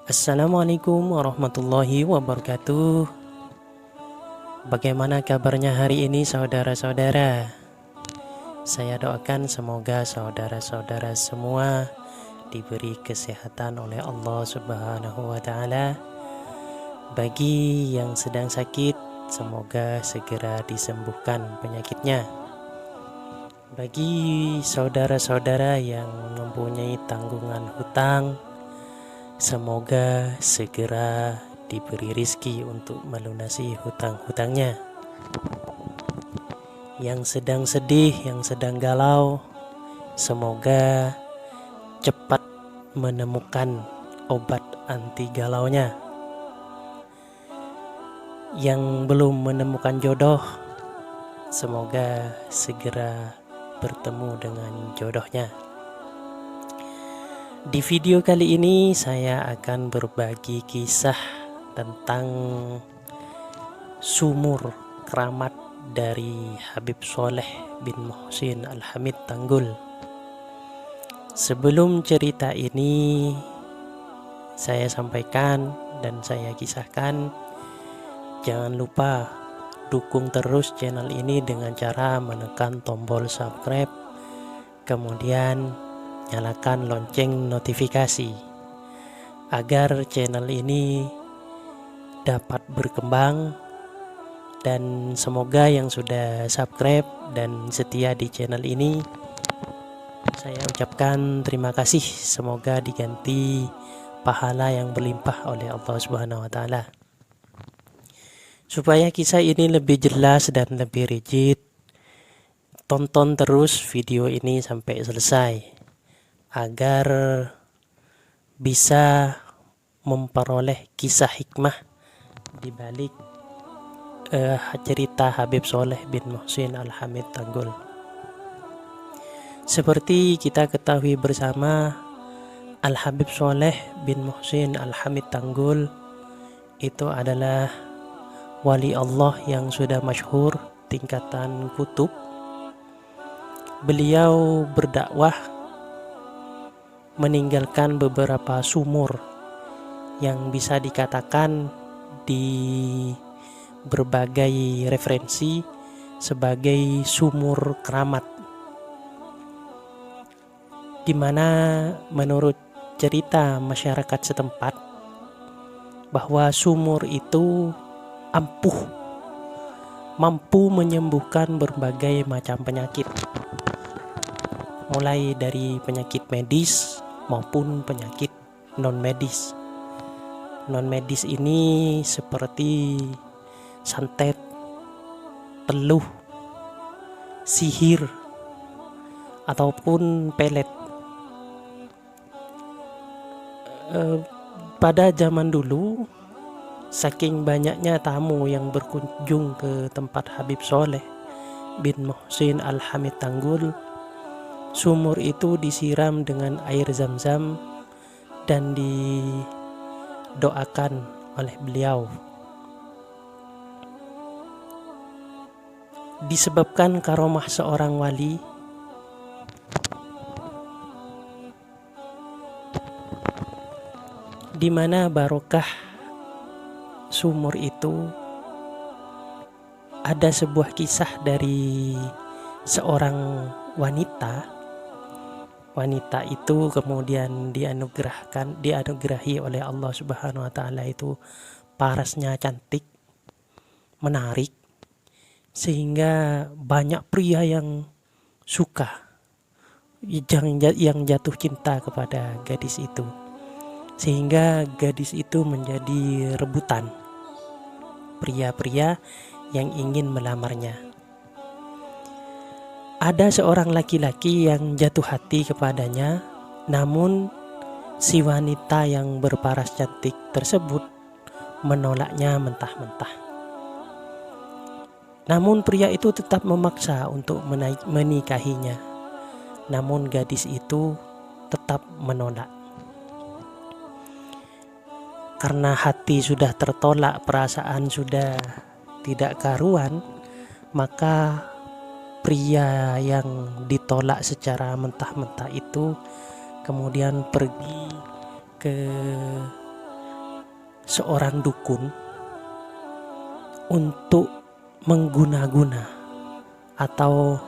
Assalamualaikum warahmatullahi wabarakatuh. Bagaimana kabarnya hari ini saudara-saudara? Saya doakan semoga saudara-saudara semua diberi kesehatan oleh Allah Subhanahu wa taala. Bagi yang sedang sakit, semoga segera disembuhkan penyakitnya. Bagi saudara-saudara yang mempunyai tanggungan hutang, semoga segera diberi rizki untuk melunasi hutang-hutangnya. Yang sedang sedih, yang sedang galau, semoga cepat menemukan obat anti galaunya. Yang belum menemukan jodoh, semoga segera bertemu dengan jodohnya. Di video kali ini saya akan berbagi kisah tentang sumur keramat dari Habib Soleh bin Muhsin Al-Hamid Tanggul. Sebelum cerita ini saya sampaikan dan saya kisahkan, jangan lupa dukung terus channel ini dengan cara menekan tombol subscribe, kemudian nyalakan lonceng notifikasi agar channel ini dapat berkembang. Dan semoga yang sudah subscribe dan setia di channel ini, saya ucapkan terima kasih. Semoga diganti pahala yang berlimpah oleh Allah Subhanahu wa taala. Supaya kisah ini lebih jelas dan lebih rigid, tonton terus video ini sampai selesai agar bisa memperoleh kisah hikmah di balik cerita Habib Soleh bin Muhsin Al-Hamid Tanggul. Seperti kita ketahui bersama, Al-Habib Soleh bin Muhsin Al-Hamid Tanggul itu adalah wali Allah yang sudah masyhur tingkatan kutub. Beliau berdakwah meninggalkan beberapa sumur yang bisa dikatakan di berbagai referensi sebagai sumur keramat, di mana menurut cerita masyarakat setempat bahwa sumur itu ampuh, mampu menyembuhkan berbagai macam penyakit, mulai dari penyakit medis maupun penyakit non medis. Non medis ini seperti santet, teluh, sihir, ataupun pelet. Pada zaman dulu, saking banyaknya tamu yang berkunjung ke tempat Habib Soleh bin Muhsin Al-Hamid Tanggul, sumur itu disiram dengan air zam-zam dan didoakan oleh beliau. Disebabkan karomah seorang wali, di mana barokah sumur itu, ada sebuah kisah dari seorang wanita. Wanita itu kemudian dianugerahi oleh Allah Subhanahu wa taala itu parasnya cantik, menarik, sehingga banyak pria yang suka, yang jatuh cinta kepada gadis itu, sehingga gadis itu menjadi rebutan pria-pria yang ingin melamarnya. Ada seorang laki-laki yang jatuh hati kepadanya, namun si wanita yang berparas cantik tersebut menolaknya mentah-mentah. Namun pria itu tetap memaksa untuk menikahinya. Namun gadis itu tetap menolak. Karena hati sudah tertolak, perasaan sudah tidak karuan, maka pria yang ditolak secara mentah-mentah itu kemudian pergi ke seorang dukun untuk mengguna-guna atau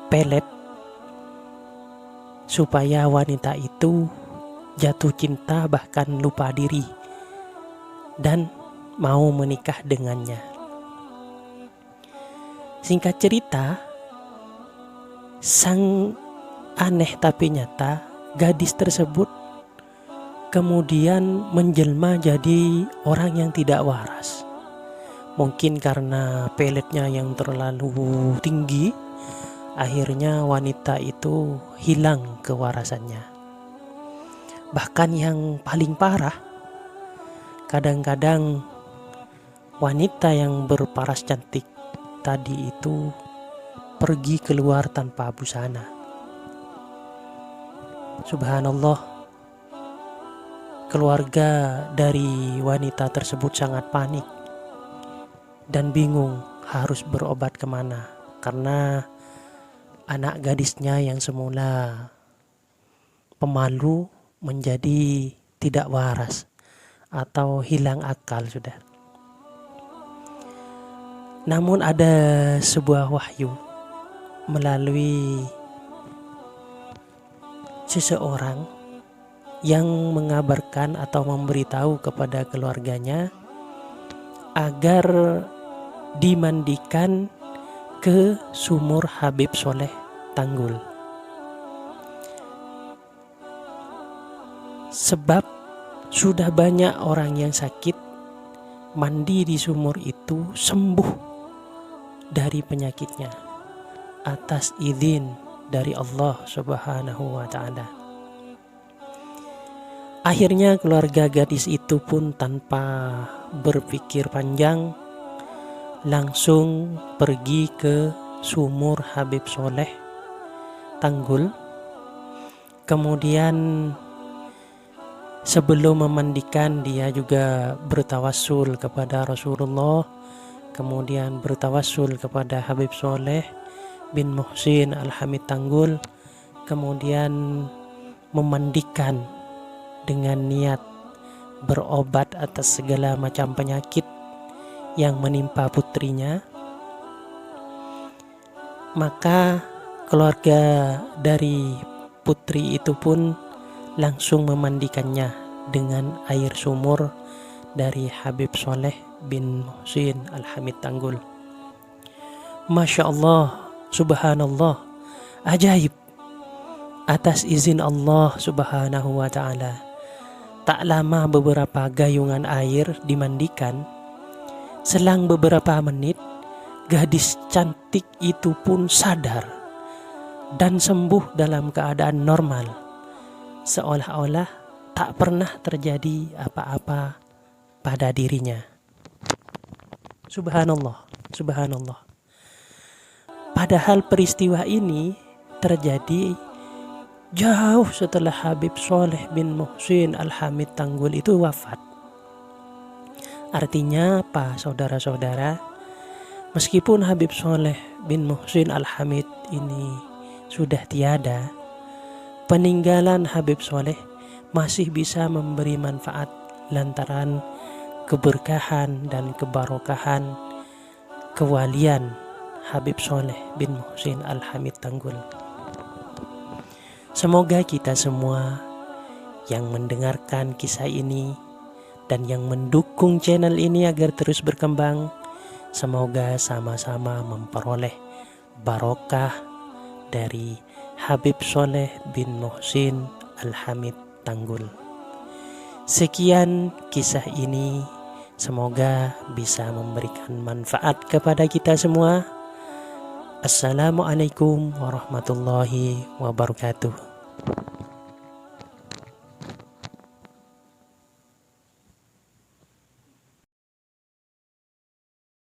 pelet supaya wanita itu jatuh cinta bahkan lupa diri dan mau menikah dengannya. Singkat cerita, sang aneh tapi nyata gadis tersebut kemudian menjelma jadi orang yang tidak waras. Mungkin karena peletnya yang terlalu tinggi, akhirnya wanita itu hilang kewarasannya. Bahkan yang paling parah, kadang-kadang wanita yang berparas cantik tadi itu pergi keluar tanpa busana. Subhanallah, keluarga dari wanita tersebut sangat panik dan bingung harus berobat kemana, karena anak gadisnya yang semula pemalu menjadi tidak waras atau hilang akal sudah. Namun ada sebuah wahyu melalui seseorang yang mengabarkan atau memberitahu kepada keluarganya agar dimandikan ke sumur Habib Soleh Tanggul. Sebab sudah banyak orang yang sakit mandi di sumur itu sembuh dari penyakitnya atas izin dari Allah Subhanahu wa Ta'ala. Akhirnya keluarga gadis itu pun tanpa berpikir panjang langsung pergi ke sumur Habib Soleh Tanggul. Kemudian sebelum memandikan dia juga bertawassul kepada Rasulullah, kemudian bertawassul kepada Habib Soleh bin Muhsin Al-Hamid Tanggul, kemudian memandikan dengan niat berobat atas segala macam penyakit yang menimpa putrinya. Maka keluarga dari putri itu pun langsung memandikannya dengan air sumur dari Habib Soleh bin Muhsin Al-Hamid Tanggul. Masya Allah, subhanallah, ajaib. Atas izin Allah Subhanahu wa Ta'ala, tak lama beberapa gayungan air dimandikan. Selang beberapa menit, gadis cantik itu pun sadar dan sembuh dalam keadaan normal, seolah-olah tak pernah terjadi apa-apa pada dirinya. Subhanallah, subhanallah. Padahal peristiwa ini terjadi jauh setelah Habib Soleh bin Muhsin Al-Hamid Tanggul itu wafat. Artinya apa, saudara-saudara? Meskipun Habib Soleh bin Muhsin Al-Hamid ini sudah tiada, peninggalan Habib Soleh masih bisa memberi manfaat lantaran keberkahan dan kebarokahan kewalian Habib Soleh bin Muhsin Al-Hamid Tanggul. Semoga kita semua yang mendengarkan kisah ini dan yang mendukung channel ini agar terus berkembang, semoga sama-sama memperoleh barokah dari Habib Soleh bin Muhsin Al-Hamid Tanggul. Sekian kisah ini, semoga bisa memberikan manfaat kepada kita semua. Assalamualaikum warahmatullahi wabarakatuh.